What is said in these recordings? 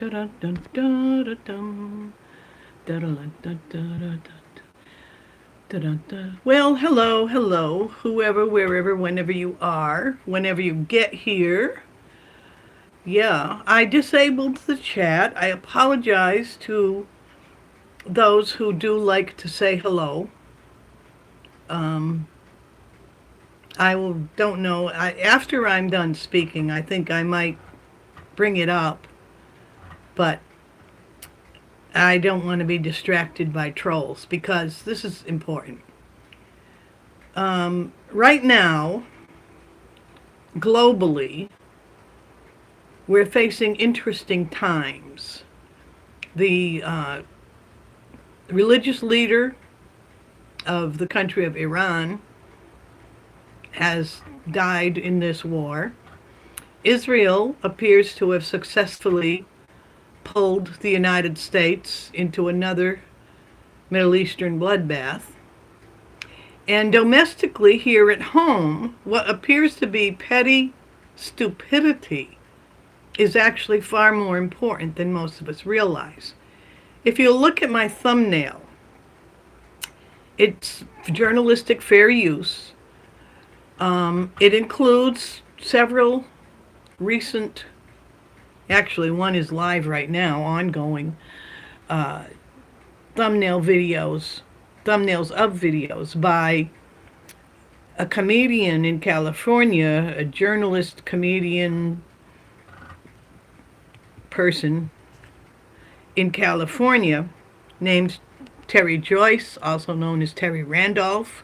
Da-da-dun-da-da-dum. Da-da-dun-da-da-da-da. Da-da-da. Well, hello, hello, whoever, wherever, whenever you are, whenever you get here. Yeah, I disabled the chat. I apologize to those who do like to say hello. Um, I will, don't know. After I'm done speaking, I think I might bring it up, but I don't want to be distracted by trolls because this is important. Right now, globally, we're facing interesting times. The religious leader of the country of Iran has died in this war. Israel appears to have successfully pulled the United States into another Middle Eastern bloodbath. And domestically, here at home, what appears to be petty stupidity is actually far more important than most of us realize. If you look at my thumbnail, it's journalistic fair use. It includes several recent, actually, one is live right now, ongoing uh, thumbnails of videos by a comedian in California, a journalist, comedian person in California named Terry Joyce, also known as Terry Randolph.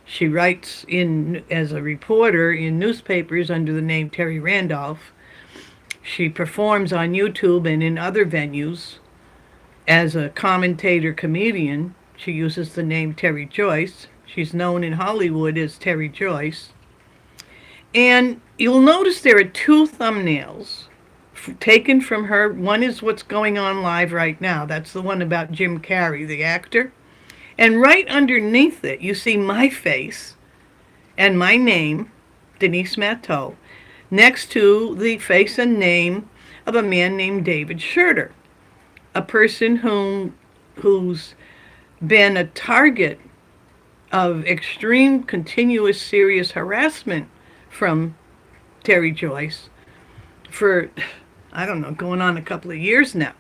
She writes in as a reporter in newspapers under the name Terry Randolph. She performs on YouTube and in other venues as a commentator comedian. She uses the name Terry Joyce. She's known in Hollywood as Terry Joyce. And you'll notice there are two thumbnails taken from her. One is what's going on live right now. That's the one about Jim Carrey, the actor. And right underneath it, you see my face and my name, Denise Matteau, next to the face and name of a man named David Schurter, a person who's been a target of extreme, continuous, serious harassment from Terry Joyce for, I don't know, going on a couple of years now.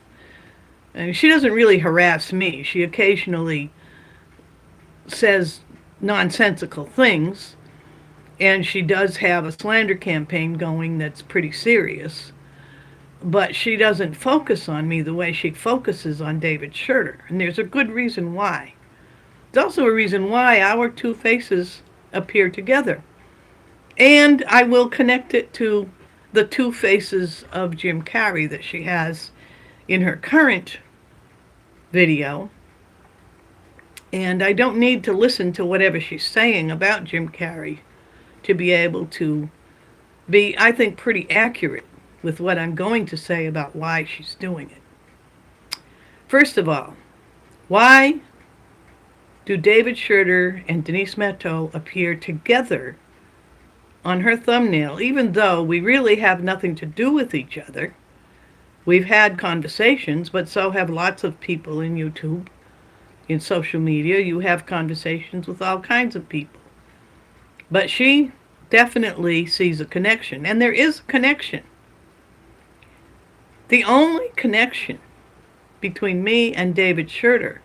I mean, she doesn't really harass me. She occasionally says nonsensical things, and she does have a slander campaign going that's pretty serious. But she doesn't focus on me the way she focuses on David Schurter, and there's a good reason why. There's also a reason why our two faces appear together. And I will connect it to the two faces of Jim Carrey that she has in her current video. And I don't need to listen to whatever she's saying about Jim Carrey to be able to be, I think, pretty accurate with what I'm going to say about why she's doing it. First of all, why do David Schurter and Denise Matteau appear together on her thumbnail, even though we really have nothing to do with each other? We've had conversations, but so have lots of people in YouTube, in social media. You have conversations with all kinds of people. But she definitely sees a connection, and there is a connection. The only connection between me and David Schurter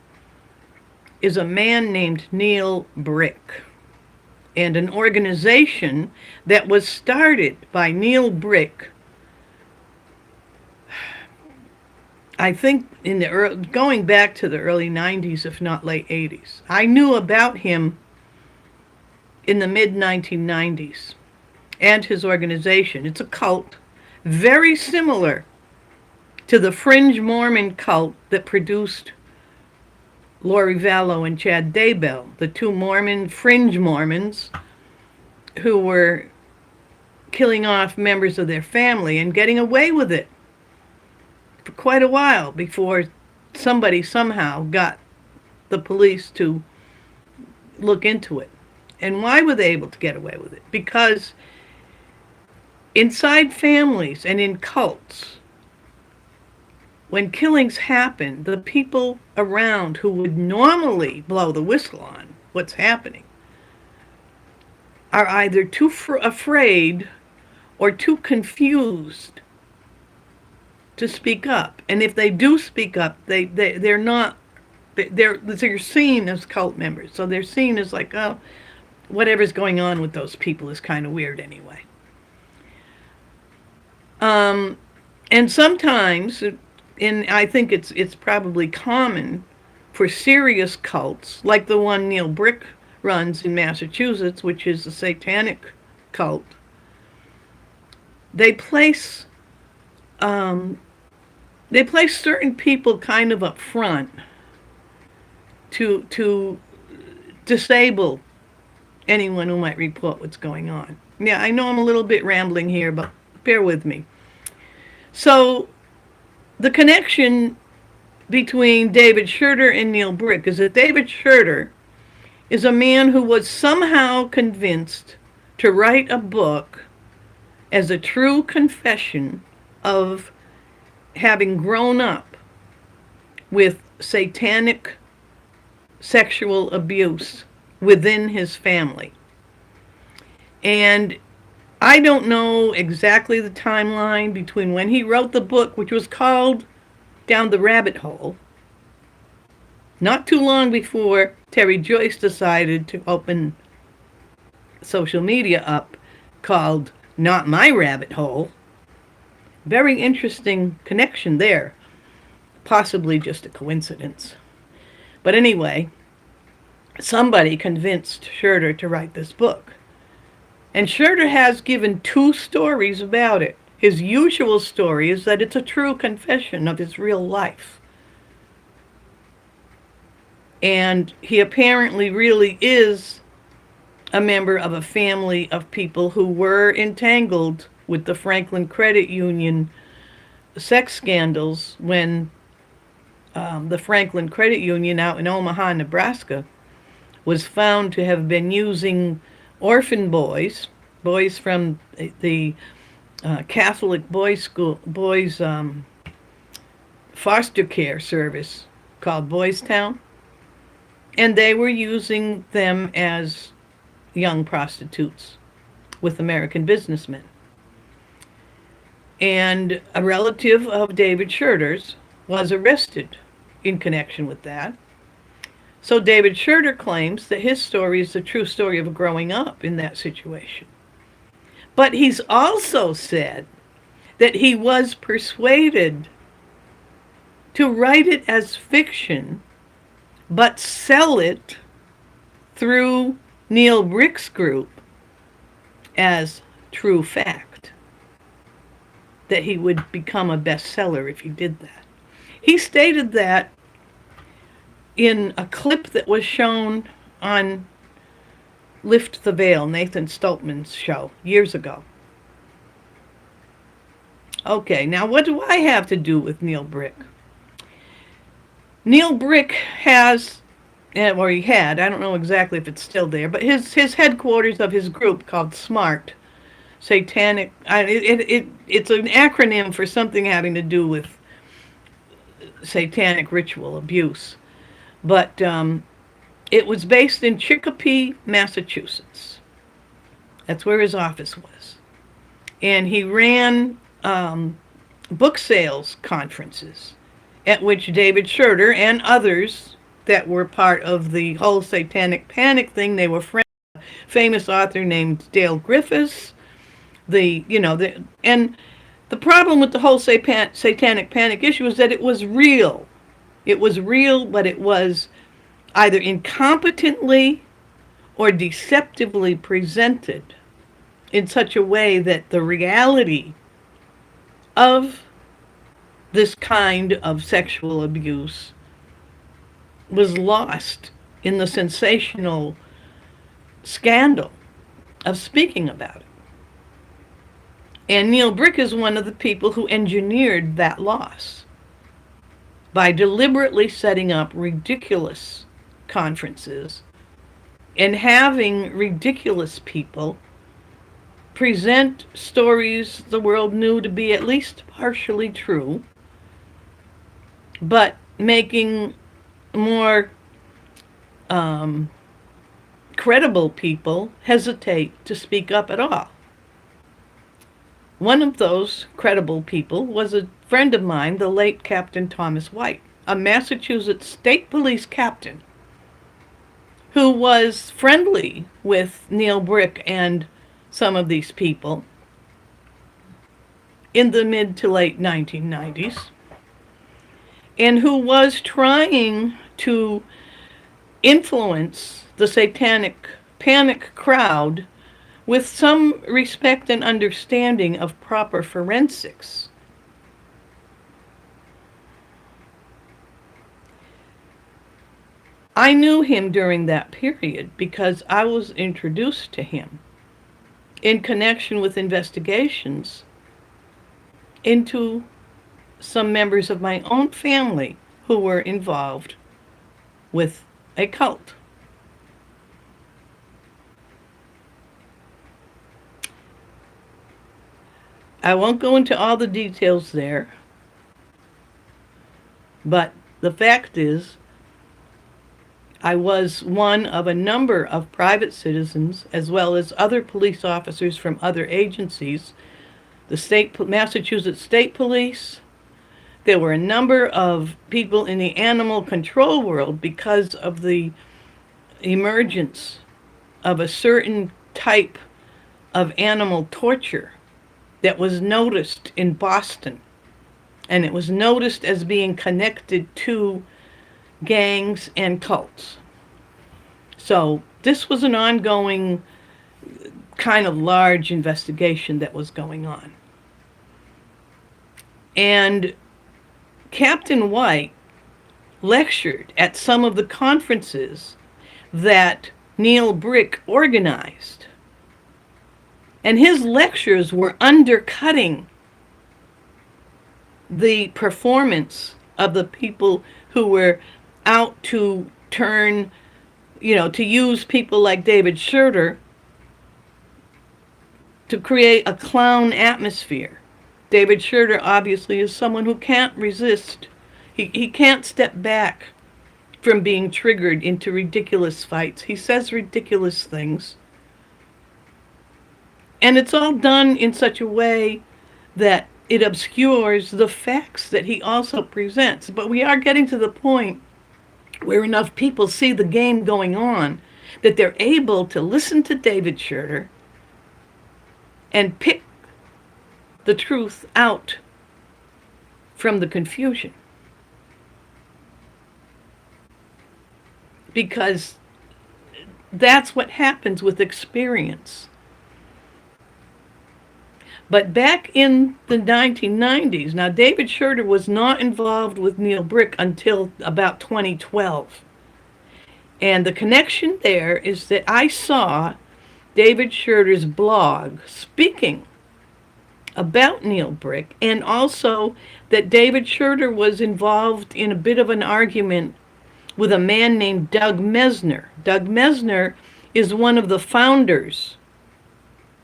is a man named Neil Brick and an organization that was started by Neil Brick, I think going back to the early 90s, if not late 80s. I knew about him in the mid 1990s and his organization. It's a cult very similar to the fringe Mormon cult that produced Lori Vallow and Chad Daybell, the two fringe Mormons who were killing off members of their family and getting away with it for quite a while before somebody somehow got the police to look into it. And why were they able to get away with it? Because inside families and in cults, when killings happen, the people around who would normally blow the whistle on what's happening are either too afraid or too confused to speak up. And if they do speak up, they're not, they're seen as cult members. So they're seen as like, oh, whatever's going on with those people is kind of weird anyway. And sometimes, and I think it's probably common for serious cults, like the one Neil Brick runs in Massachusetts, which is a satanic cult. They place certain people kind of up front to disable anyone who might report what's going on. Yeah, I know I'm a little bit rambling here, but bear with me. So the connection between David Scherter and Neil Brick is that David Scherter is a man who was somehow convinced to write a book as a true confession of having grown up with satanic sexual abuse within his family. And I don't know exactly the timeline between when he wrote the book, which was called Down the Rabbit Hole, not too long before Terry Joyce decided to open social media up called Not My Rabbit Hole. Very interesting connection there. Possibly just a coincidence. But anyway, somebody convinced Scherter to write this book. And Scherter has given 2 stories about it. His usual story is that it's a true confession of his real life. And he apparently really is a member of a family of people who were entangled with the Franklin Credit Union sex scandals when the Franklin Credit Union out in Omaha, Nebraska, was found to have been using orphan boys from the Catholic boys foster care service called Boys Town, and they were using them as young prostitutes with American businessmen. And a relative of David Scherter's was arrested in connection with that. So David Scherter claims that his story is the true story of growing up in that situation. But he's also said that he was persuaded to write it as fiction, but sell it through Neil Brick's group as true fact, that he would become a bestseller if he did that. He stated that in a clip that was shown on Lift the Veil, Nathan Stoltman's show, years ago. Okay, now what do I have to do with Neil Brick? Neil Brick has, or he had, I don't know exactly if it's still there, but his headquarters of his group called SMART, Satanic, it's an acronym for something having to do with satanic ritual abuse. But it was based in Chicopee, Massachusetts. That's where his office was. And he ran book sales conferences at which David Scherter and others that were part of the whole satanic panic thing, they were friends with a famous author named Dale Griffiths. And the problem with the whole satanic panic issue is that it was real. It was real, but it was either incompetently or deceptively presented in such a way that the reality of this kind of sexual abuse was lost in the sensational scandal of speaking about it. And Neil Brick is one of the people who engineered that loss by deliberately setting up ridiculous conferences and having ridiculous people present stories the world knew to be at least partially true, but making more um, credible people hesitate to speak up at all. One of those credible people was a friend of mine, the late Captain Thomas White, a Massachusetts State Police captain who was friendly with Neil Brick and some of these people in the mid to late 1990s, and who was trying to influence the satanic panic crowd with some respect and understanding of proper forensics. I knew him during that period because I was introduced to him in connection with investigations into some members of my own family who were involved with a cult. I won't go into all the details there, but the fact is, I was one of a number of private citizens, as well as other police officers from other agencies, the Massachusetts State Police. There were a number of people in the animal control world because of the emergence of a certain type of animal torture that was noticed in Boston. And it was noticed as being connected to gangs and cults. So this was an ongoing kind of large investigation that was going on. And Captain White lectured at some of the conferences that Neil Brick organized. And his lectures were undercutting the performance of the people who were out to turn, to use people like David Schroeder to create a clown atmosphere. David Schroeder obviously is someone who can't resist. He can't step back from being triggered into ridiculous fights. He says ridiculous things. And it's all done in such a way that it obscures the facts that he also presents. But we are getting to the point where enough people see the game going on that they're able to listen to David Schroeder and pick the truth out from the confusion. Because that's what happens with experience. But back in the 1990s, now David Schroeder was not involved with Neil Brick until about 2012. And the connection there is that I saw David Schroeder's blog speaking about Neil Brick, and also that David Schroeder was involved in a bit of an argument with a man named Doug Mesner. Doug Mesner is one of the founders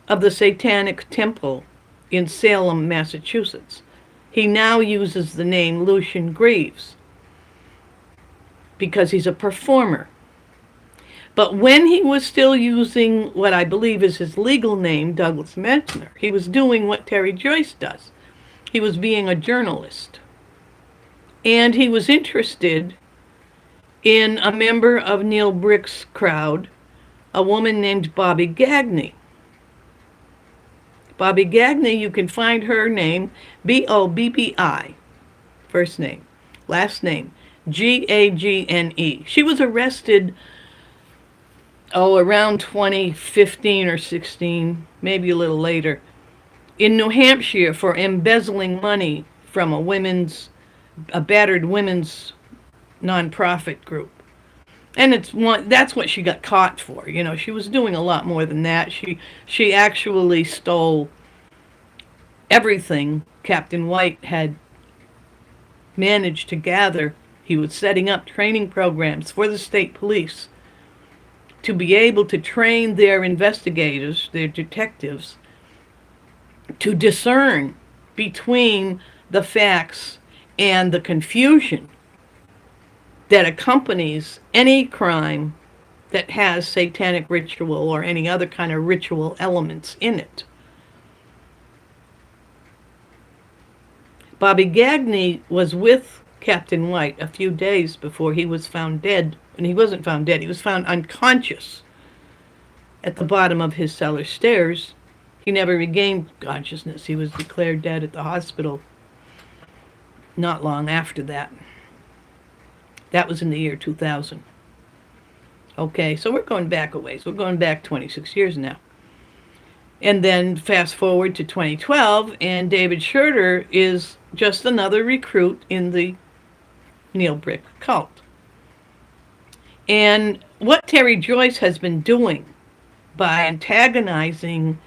of the Satanic Temple in Salem, Massachusetts. He now uses the name Lucien Greaves because he's a performer. But when he was still using what I believe is his legal name, Douglas Mesner, he was doing what Terry Joyce does. He was being a journalist. And he was interested in a member of Neil Brick's crowd, a woman named Bobby Gagne. Bobby Gagne, you can find her name, Bobbi, first name, last name, Gagne. She was arrested around 2015 or 16, maybe a little later, in New Hampshire for embezzling money from a battered women's nonprofit group. And that's what she got caught for. She was doing a lot more than that. She actually stole everything Captain White had managed to gather. He was setting up training programs for the state police to be able to train their investigators, their detectives, to discern between the facts and the confusion that accompanies any crime that has satanic ritual or any other kind of ritual elements in it. Bobby Gagne was with Captain White a few days before he was found dead. And he wasn't found dead, he was found unconscious at the bottom of his cellar stairs. He never regained consciousness. He was declared dead at the hospital not long after that. That was in the year 2000. Okay, so we're going back a ways. We're going back 26 years now. And then fast forward to 2012, and David Schroeder is just another recruit in the Neil Brick cult. And what Terry Joyce has been doing by antagonizing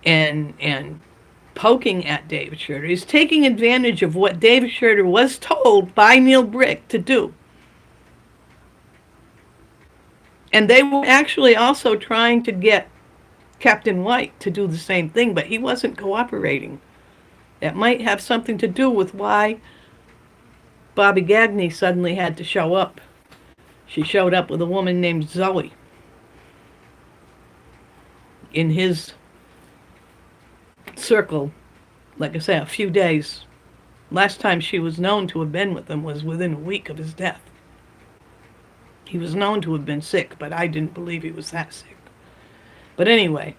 and poking at David Schroeder is taking advantage of what David Schroeder was told by Neil Brick to do. And they were actually also trying to get Captain White to do the same thing, but he wasn't cooperating. That might have something to do with why Bobby Gagne suddenly had to show up. She showed up with a woman named Zoe in his circle, like I say, a few days. Last time she was known to have been with him was within a week of his death. He was known to have been sick, but I didn't believe he was that sick. But anyway,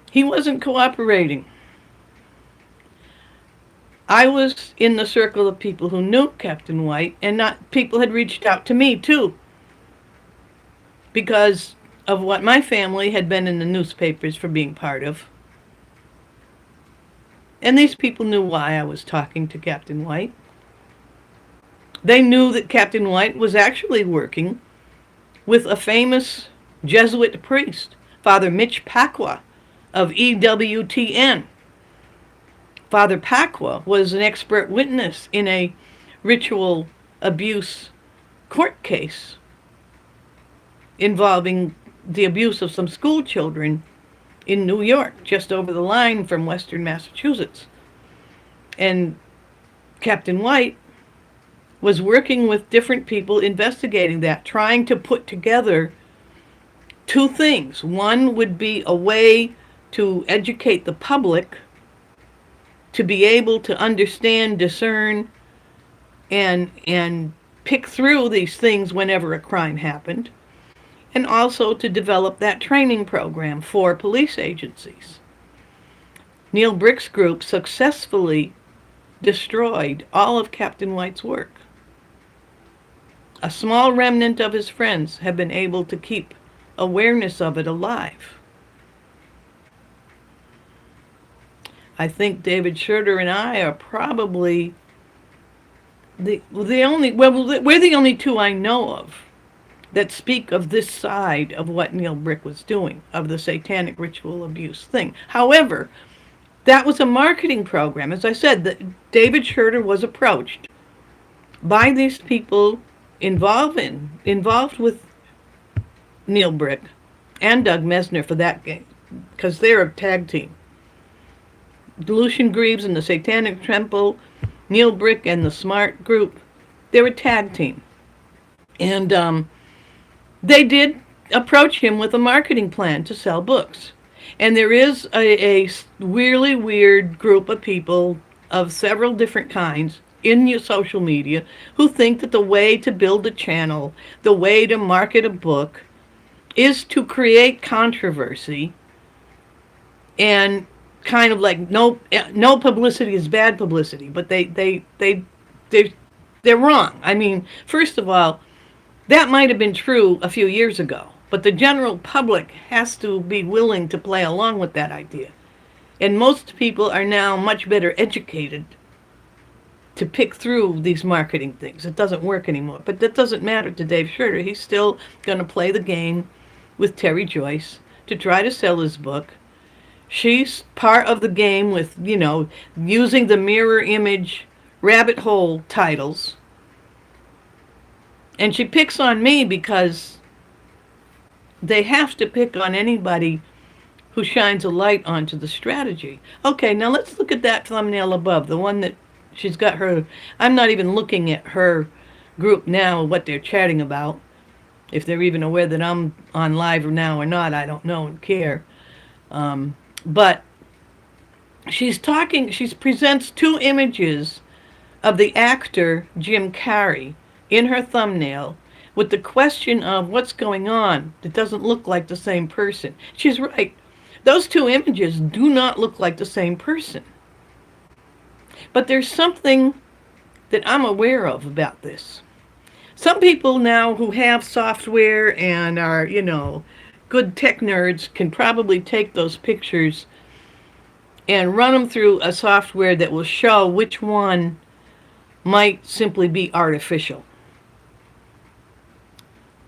he wasn't cooperating. I was in the circle of people who knew Captain White, and not people had reached out to me too, because of what my family had been in the newspapers for being part of. And these people knew why I was talking to Captain White. They knew that Captain White was actually working with a famous Jesuit priest, Father Mitch Pacwa of EWTN. Father Pacwa was an expert witness in a ritual abuse court case involving the abuse of some school children in New York, just over the line from Western Massachusetts. And Captain White was working with different people investigating that, trying to put together two things. One would be a way to educate the public to be able to understand, discern, and pick through these things whenever a crime happened, and also to develop that training program for police agencies. Neil Brick's group successfully destroyed all of Captain White's work. A small remnant of his friends have been able to keep awareness of it alive. I think David Schroeder and I are probably we're the only two I know of that speak of this side of what Neil Brick was doing, of the satanic ritual abuse thing. However, that was a marketing program. As I said, that David Schroeder was approached by these people involved with Neil Brick and Doug Mesner for that game, because they're a tag team. Lucian Greaves and the Satanic Temple, Neil Brick and the Smart Group, they're a tag team. And they did approach him with a marketing plan to sell books. And there is a really weird group of people of several different kinds in your social media who think that the way to build a channel, the way to market a book, is to create controversy and kind of like no publicity is bad publicity. But they're wrong. I mean, first of all, that might have been true a few years ago, but the general public has to be willing to play along with that idea. And most people are now much better educated to pick through these marketing things. It doesn't work anymore. But that doesn't matter to Dave Schroeder. He's still going to play the game with Terry Joyce to try to sell his book. She's part of the game with, using the mirror image rabbit hole titles. And she picks on me because they have to pick on anybody who shines a light onto the strategy. Okay, now let's look at that thumbnail above, the one that She's got her, I'm not even looking at her group now, what they're chatting about. If they're even aware that I'm on live now or not, I don't know and care. But she presents two images of the actor Jim Carrey in her thumbnail with the question of what's going on. It doesn't look like the same person. She's right. Those two images do not look like the same person. But there's something that I'm aware of about this. Some people now who have software and are, good tech nerds can probably take those pictures and run them through a software that will show which one might simply be artificial.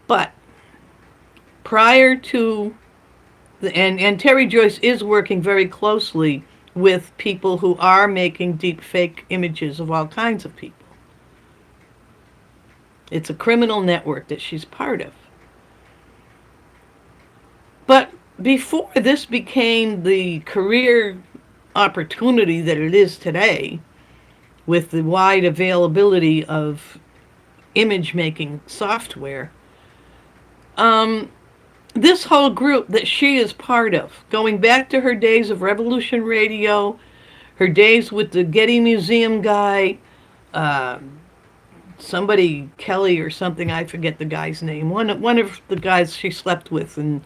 But prior to and Terry Joyce is working very closely with people who are making deep fake images of all kinds of people. It's a criminal network that she's part of. But before this became the career opportunity that it is today, with the wide availability of image making software, this whole group that she is part of, going back to her days of Revolution Radio, her days with the Getty Museum guy, somebody Kelly or something, I forget the guy's name, one of the guys she slept with and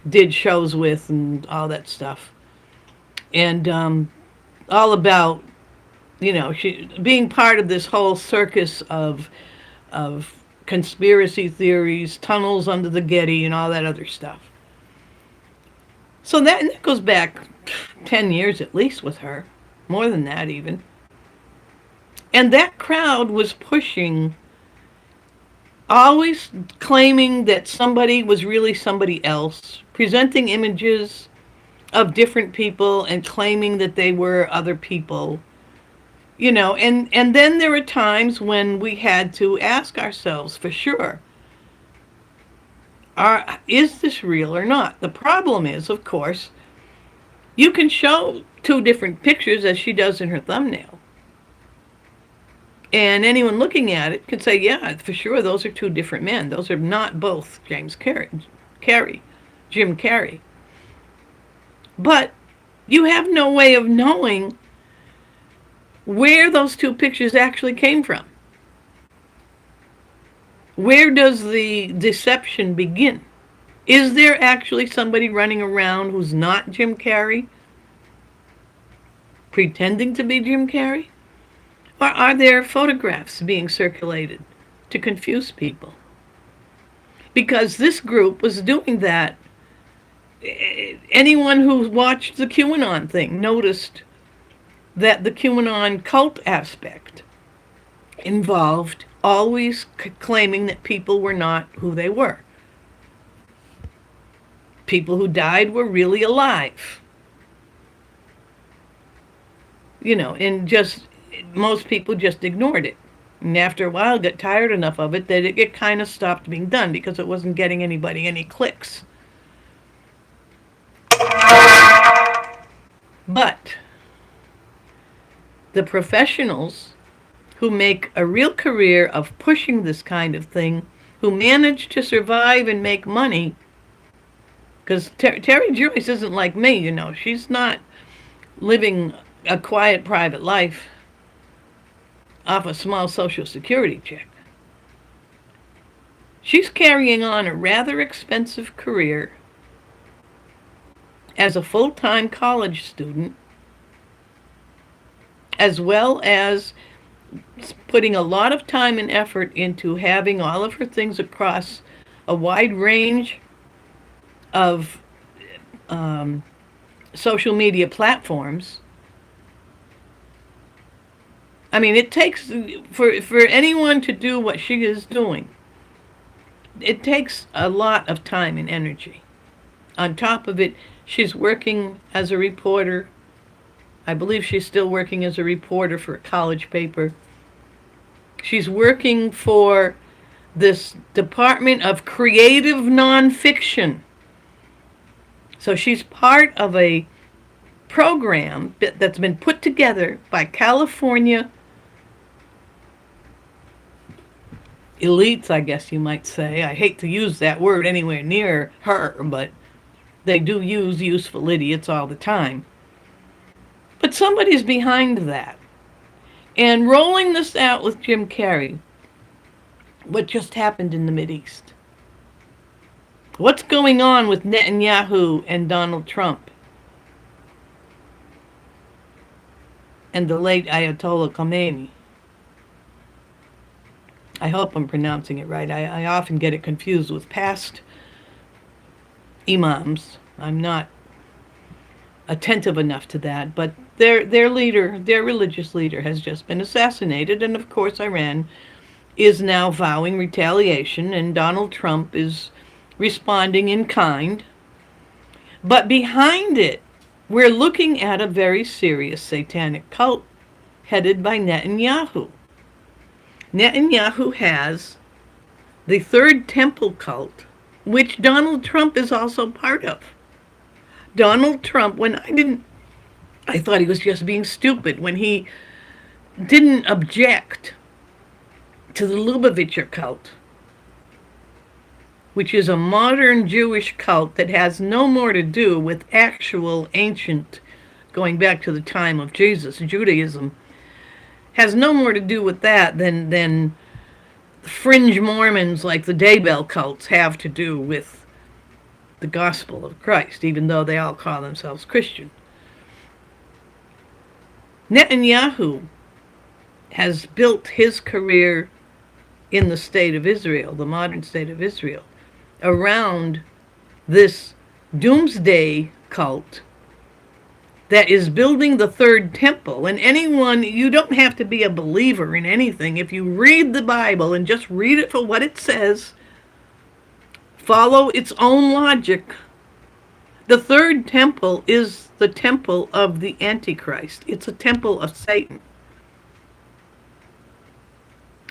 did shows with and all that stuff, and all about, she being part of this whole circus of conspiracy theories, tunnels under the Getty, and all that other stuff. So that goes back 10 years at least with her, more than that even. And that crowd was pushing, always claiming that somebody was really somebody else, presenting images of different people and claiming that they were other people. And then there were times when we had to ask ourselves for sure, is this real or not? The problem is, of course, you can show two different pictures as she does in her thumbnail. And anyone looking at it could say, yeah, for sure, those are two different men. Those are not both Jim Carrey. But you have no way of knowing where those two pictures actually came from. Where does the deception begin? Is there actually somebody running around who's not Jim Carrey, pretending to be Jim Carrey? Or are there photographs being circulated to confuse people? Because this group was doing that. Anyone who watched the QAnon thing noticed that the QAnon cult aspect involved always claiming that people were not who they were. People who died were really alive. And just most people just ignored it. And after a while got tired enough of it that it kind of stopped being done because it wasn't getting anybody any clicks. But the professionals who make a real career of pushing this kind of thing, who manage to survive and make money, because Terry Joyce isn't like me, she's not living a quiet private life off a small Social Security check. She's carrying on a rather expensive career as a full-time college student, as well as putting a lot of time and effort into having all of her things across a wide range of social media platforms. I mean, it takes, for anyone to do what she is doing, it takes a lot of time and energy. On top of it, she's working as a reporter. I believe she's still working as a reporter for a college paper. She's working for this Department of Creative Nonfiction. So she's part of a program that's been put together by California elites, I guess you might say. I hate to use that word anywhere near her, but they do use useful idiots all the time. But somebody's behind that. And rolling this out with Jim Carrey, what just happened in the Mideast? What's going on with Netanyahu and Donald Trump? And the late Ayatollah Khomeini. I hope I'm pronouncing it right. I often get it confused with past imams. I'm not attentive enough to that, but their leader, their religious leader, has just been assassinated, and of course Iran is now vowing retaliation, and Donald Trump is responding in kind. But behind it, we're looking at a very serious satanic cult headed by Netanyahu. Netanyahu has the Third Temple cult, which Donald Trump is also part of. Donald Trump, I thought he was just being stupid when he didn't object to the Lubavitcher cult, which is a modern Jewish cult that has no more to do with actual ancient, going back to the time of Jesus, Judaism, has no more to do with that than fringe Mormons like the Daybell cults have to do with the gospel of Christ, even though they all call themselves Christian. Netanyahu has built his career in the state of Israel, the modern state of Israel, around this doomsday cult that is building the Third Temple. And anyone, you don't have to be a believer in anything. If you read the Bible and just read it for what it says, follow its own logic, the Third Temple is the temple of the Antichrist. It's a temple of Satan.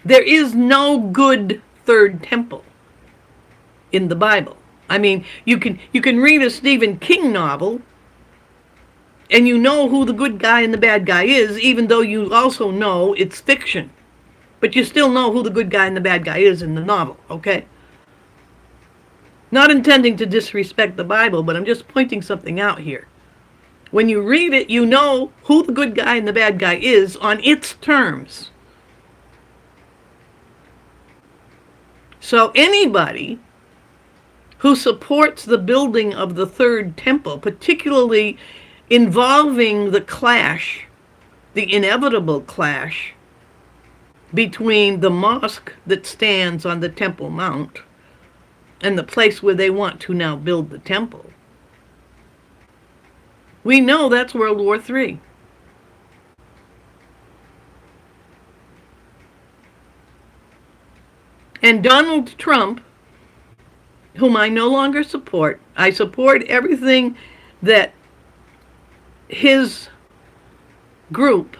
There is no good Third Temple in the Bible. I mean, you can read a Stephen King novel and you know who the good guy and the bad guy is, even though you also know it's fiction. But you still know who the good guy and the bad guy is in the novel, okay? Not intending to disrespect the Bible, but I'm just pointing something out here. When you read it, you know who the good guy and the bad guy is on its terms. So anybody who supports the building of the Third Temple, particularly involving the clash, the inevitable clash between the mosque that stands on the Temple Mount and the place where they want to now build the temple, we know that's World War III. And Donald Trump, whom I no longer support, I support everything that his group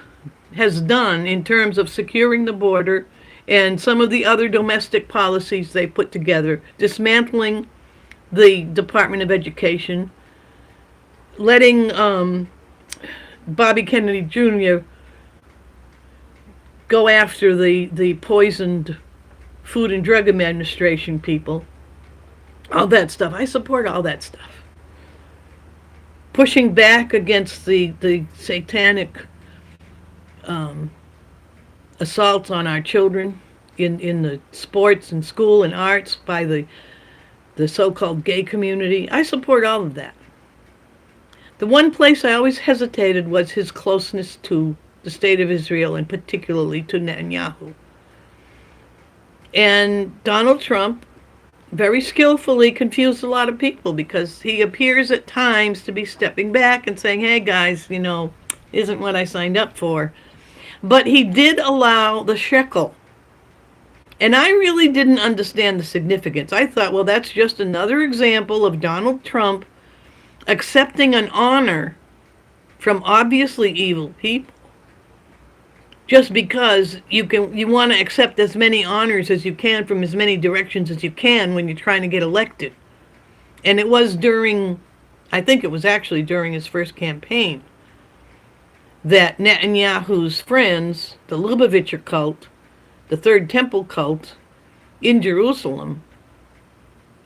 has done in terms of securing the border and some of the other domestic policies they put together, dismantling the Department of Education, letting Bobby Kennedy Jr. go after the poisoned Food and Drug Administration people, all that stuff. I support all that stuff. Pushing back against the satanic assaults on our children in the sports and school and arts by the so-called gay community. I support all of that. The one place I always hesitated was his closeness to the state of Israel, and particularly to Netanyahu. And Donald Trump very skillfully confused a lot of people because he appears at times to be stepping back and saying, hey guys, isn't what I signed up for. But he did allow the shekel. And I really didn't understand the significance. I thought, well, that's just another example of Donald Trump accepting an honor from obviously evil people, just because you want to accept as many honors as you can from as many directions as you can when you're trying to get elected. And it was I think it was actually during his first campaign, that Netanyahu's friends, the Lubavitcher cult, the Third Temple cult, in Jerusalem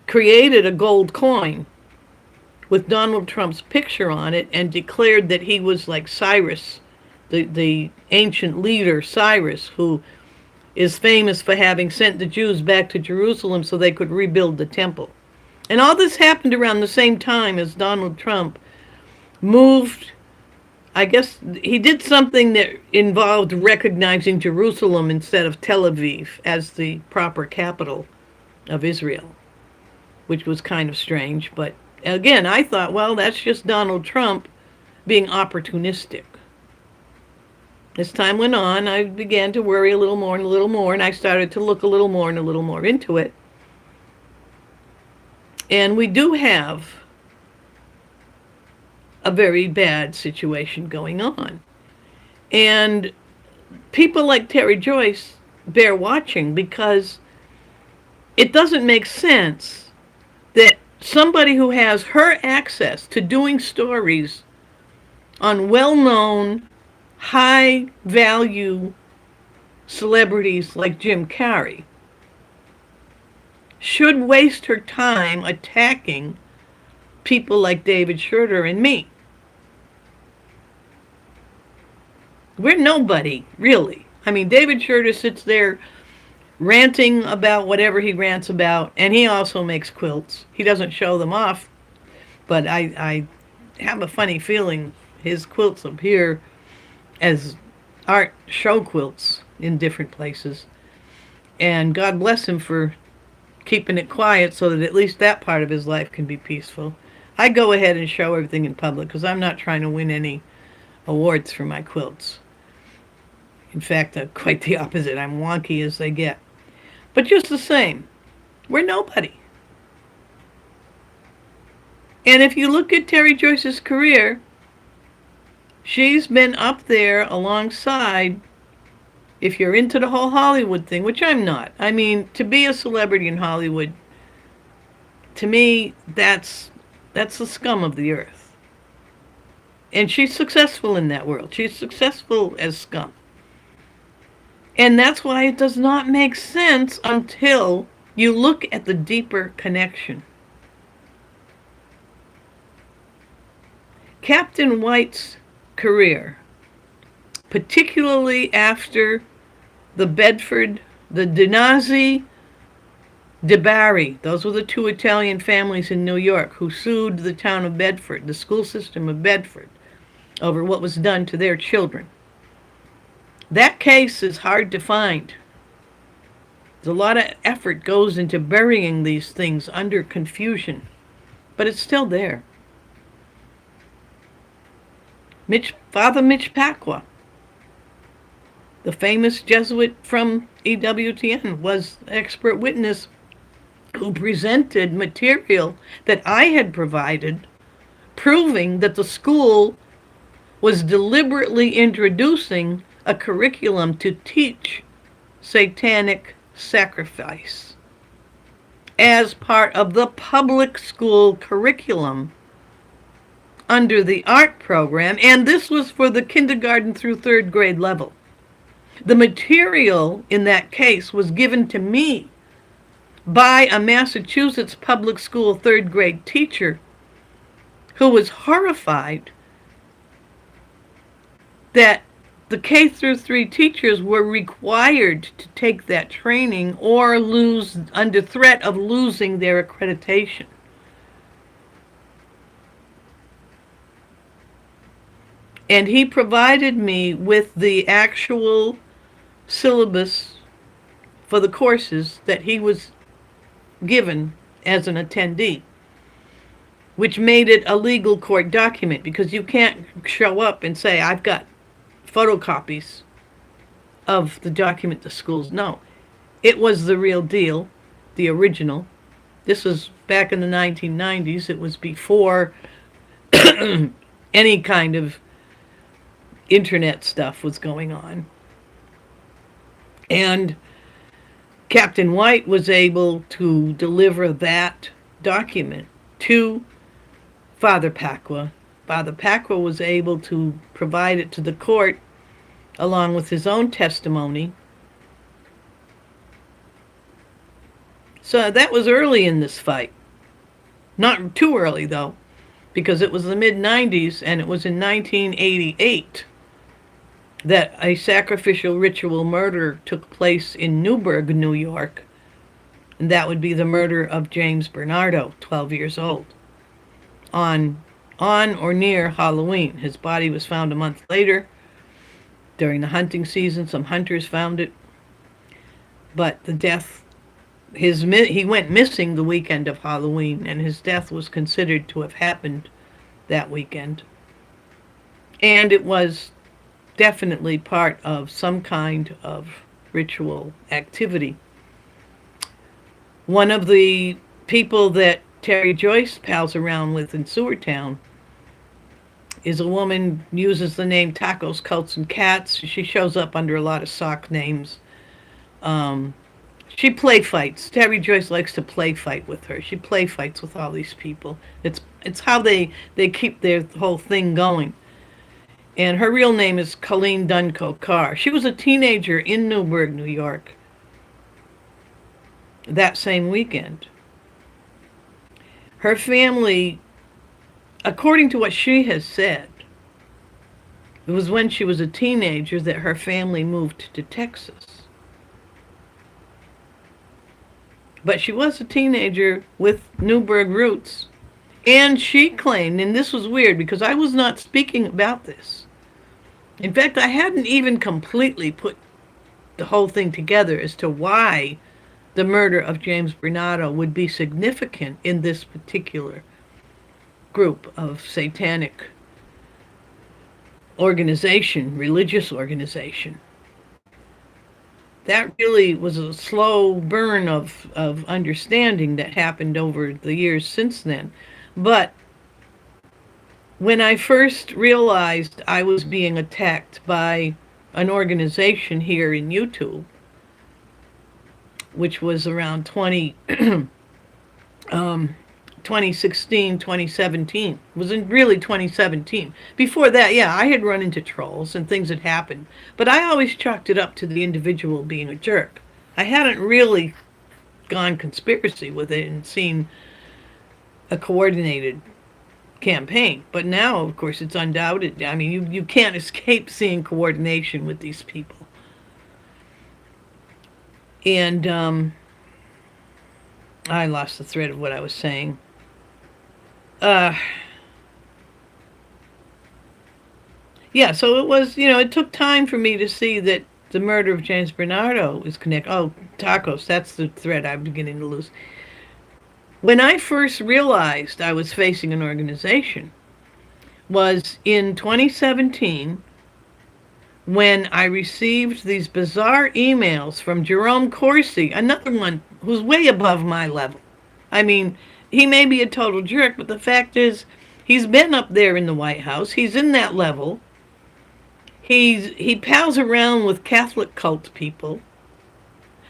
created a gold coin with Donald Trump's picture on it and declared that he was like Cyrus, the ancient leader Cyrus, who is famous for having sent the Jews back to Jerusalem so they could rebuild the temple. And all this happened around the same time as Donald Trump moved. I guess he did something that involved recognizing Jerusalem instead of Tel Aviv as the proper capital of Israel, which was kind of strange. But again, I thought, well, that's just Donald Trump being opportunistic. As time went on, I began to worry a little more and a little more, and I started to look a little more and a little more into it. And we do have a very bad situation going on. And people like Terry Joyce bear watching, because it doesn't make sense that somebody who has her access to doing stories on well-known, high-value celebrities like Jim Carrey should waste her time attacking people like David Schroeder and me. We're nobody, really. I mean, David Schroeder sits there ranting about whatever he rants about, and he also makes quilts. He doesn't show them off, but I have a funny feeling his quilts appear as art show quilts in different places. And God bless him for keeping it quiet so that at least that part of his life can be peaceful. I go ahead and show everything in public because I'm not trying to win any awards for my quilts. In fact, quite the opposite. I'm wonky as they get. But just the same, we're nobody. And if you look at Terry Joyce's career, she's been up there alongside, if you're into the whole Hollywood thing, which I'm not. I mean, to be a celebrity in Hollywood, to me, that's the scum of the earth. And she's successful in that world. She's successful as scum. And that's why it does not make sense until you look at the deeper connection. Captain White's career, particularly after the Bedford, the Dinazzi, DeBarry, those were the two Italian families in New York who sued the town of Bedford, the school system of Bedford, over what was done to their children. That case is hard to find. There's a lot of effort goes into burying these things under confusion, but it's still there. Father Mitch Pacwa, the famous Jesuit from EWTN, was an expert witness who presented material that I had provided, proving that the school was deliberately introducing a curriculum to teach satanic sacrifice as part of the public school curriculum under the art program, and this was for the kindergarten through third grade level. The material in that case was given to me by a Massachusetts public school third grade teacher who was horrified that the K through 3 teachers were required to take that training or lose, under threat of losing their accreditation. And he provided me with the actual syllabus for the courses that he was given as an attendee, which made it a legal court document, because you can't show up and say, I've got photocopies of the document the schools know. It was the real deal, the original. This was back in the 1990s. It was before any kind of internet stuff was going on. And Captain White was able to deliver that document to Father Pacwa. Father Pacwa was able to provide it to the court along with his own testimony. So that was early in this fight. Not too early, though, because it was the mid 90s and it was in 1988 that a sacrificial ritual murder took place in Newburgh, New York. And that would be the murder of James Bernardo, 12 years old, on or near Halloween. His body was found a month later during the hunting season. Some hunters found it, but the death, he went missing the weekend of Halloween, and his death was considered to have happened that weekend. And it was definitely part of some kind of ritual activity. One of the people that Terry Joyce pals around with in Sewertown is a woman, uses the name Tacos, Cults, and Cats. She shows up under a lot of sock names. She play fights. Terry Joyce likes to play fight with her. She play fights with all these people. It's how they keep their whole thing going. And her real name is Colleen Dunco Carr. She was a teenager in Newburgh, New York, that same weekend. Her family, according to what she has said, it was when she was a teenager that her family moved to Texas. But she was a teenager with Newburgh roots. And she claimed, and this was weird because I was not speaking about this. In fact, I hadn't even completely put the whole thing together as to why the murder of James Bernardo would be significant in this particular group of satanic organization, religious organization. That really was a slow burn of understanding that happened over the years since then. But when I first realized I was being attacked by an organization here in YouTube, which was around 2016, 2017. It was in really 2017. Before that, yeah, I had run into trolls and things had happened. But I always chalked it up to the individual being a jerk. I hadn't really gone conspiracy with it and seen a coordinated campaign. But now, of course, it's undoubted. I mean, you can't escape seeing coordination with these people. And I lost the thread of what I was saying. Yeah, so it was, it took time for me to see that the murder of James Bernardo is connected. Oh, tacos, that's the thread I'm beginning to lose. When I first realized I was facing an organization was in 2017 when I received these bizarre emails from Jerome Corsi, another one who's way above my level. I mean, he may be a total jerk, but the fact is, he's been up there in the White House. He's in that level. He pals around with Catholic cult people.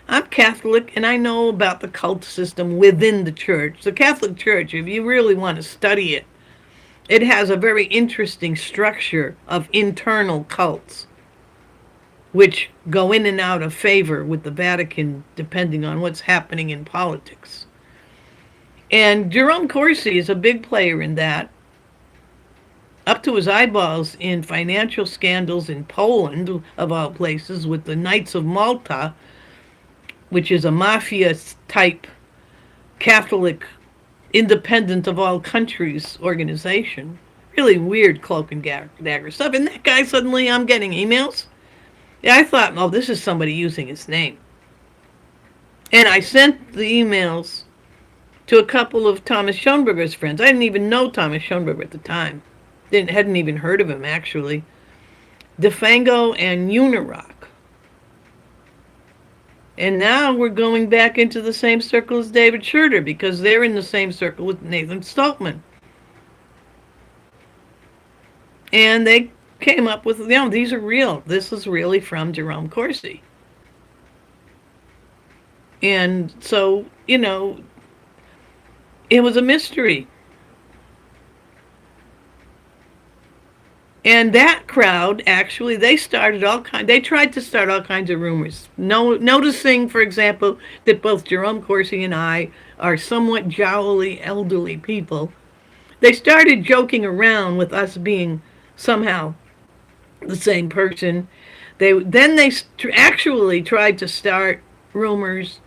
I'm Catholic, and I know about the cult system within the church. The Catholic Church, if you really want to study it, it has a very interesting structure of internal cults, which go in and out of favor with the Vatican depending on what's happening in politics. And Jerome Corsi is a big player in that, up to his eyeballs in financial scandals in Poland, of all places, with the Knights of Malta, which is a mafia-type Catholic, independent of all countries organization. Really weird cloak and dagger stuff. And that guy, suddenly I'm getting emails. Yeah, I thought, oh, this is somebody using his name. And I sent the emails to a couple of Thomas Schoenberger's friends. I didn't even know Thomas Schoenberger at the time. Hadn't even heard of him, actually. DeFango and Unirock. And now we're going back into the same circle as David Schroeder, because they're in the same circle with Nathan Stoltman. And they came up with, these are real. This is really from Jerome Corsi. And so, it was a mystery. And that crowd, actually, they tried to start all kinds of rumors. No, noticing, for example, that both Jerome Corsi and I are somewhat jowly, elderly people, they started joking around with us being somehow the same person. They actually tried to start rumors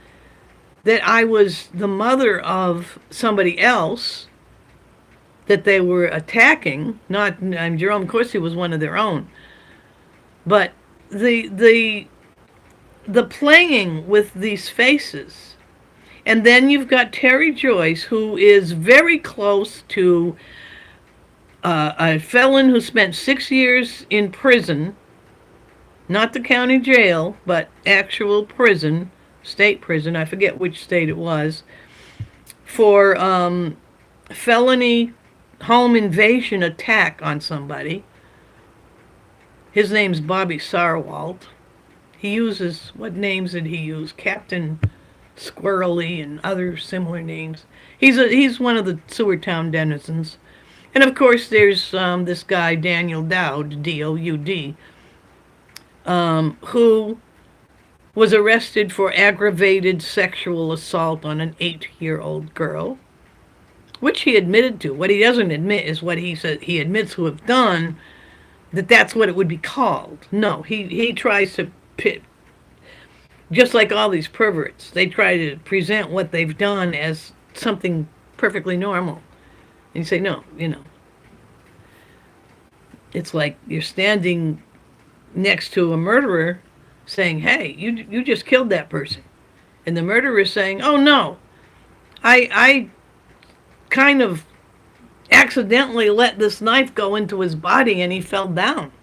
that I was the mother of somebody else that they were attacking. Not Jerome Corsi was one of their own, but the the playing with these faces, and then you've got Terry Joyce, who is very close to a felon who spent 6 years in prison, not the county jail, but actual prison, state prison. I forget which state it was, for felony home invasion attack on somebody. His name's Bobby Sarwalt. He uses, what names did he use? Captain Squirrely and other similar names. He's one of the Sewertown denizens. And of course there's this guy Daniel Dowd, D-O-U-D, who was arrested for aggravated sexual assault on an 8-year-old girl, which he admitted to. What he doesn't admit is what he said he admits to have done, that's what it would be called. No, he tries to pit, just like all these perverts, they try to present what they've done as something perfectly normal. And you say, no, it's like you're standing next to a murderer saying, hey, you just killed that person. And the murderer is saying, oh no, I kind of accidentally let this knife go into his body and he fell down.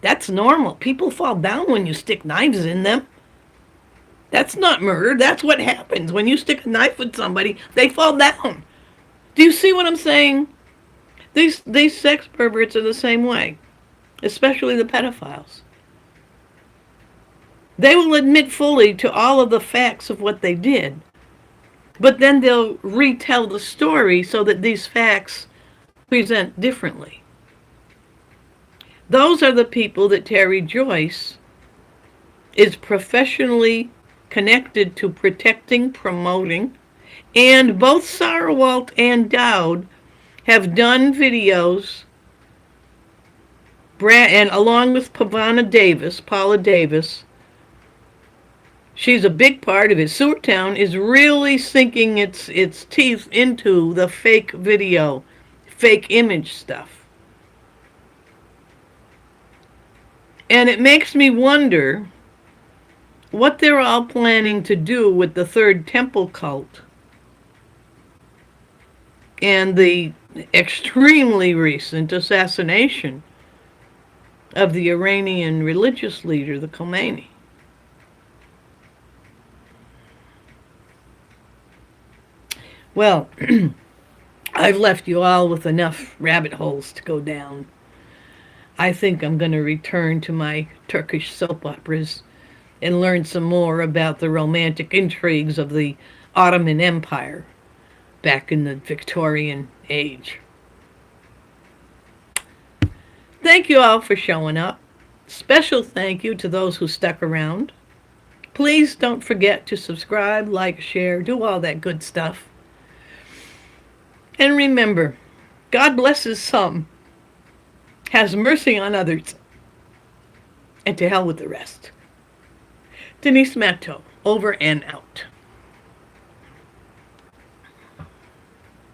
That's normal. People fall down when you stick knives in them. That's not murder. That's what happens. When you stick a knife with somebody, they fall down. Do you see what I'm saying? These sex perverts are the same way, especially the pedophiles. They will admit fully to all of the facts of what they did, but then they'll retell the story so that these facts present differently. Those are the people that Terry Joyce is professionally connected to protecting, promoting, and both Sarwalt and Dowd have done videos, and along with Paula Davis, she's a big part of it. Sewertown is really sinking its teeth into the fake video, fake image stuff. And it makes me wonder what they're all planning to do with the Third Temple cult and the extremely recent assassination of the Iranian religious leader, the Khomeini. Well, I've left you all with enough rabbit holes to go down. I think I'm going to return to my Turkish soap operas and learn some more about the romantic intrigues of the Ottoman Empire back in the Victorian age. Thank you all for showing up. Special thank you to those who stuck around. Please don't forget to subscribe, like, share, do all that good stuff. And remember, God blesses some, has mercy on others, and to hell with the rest. Denise Matto, over and out.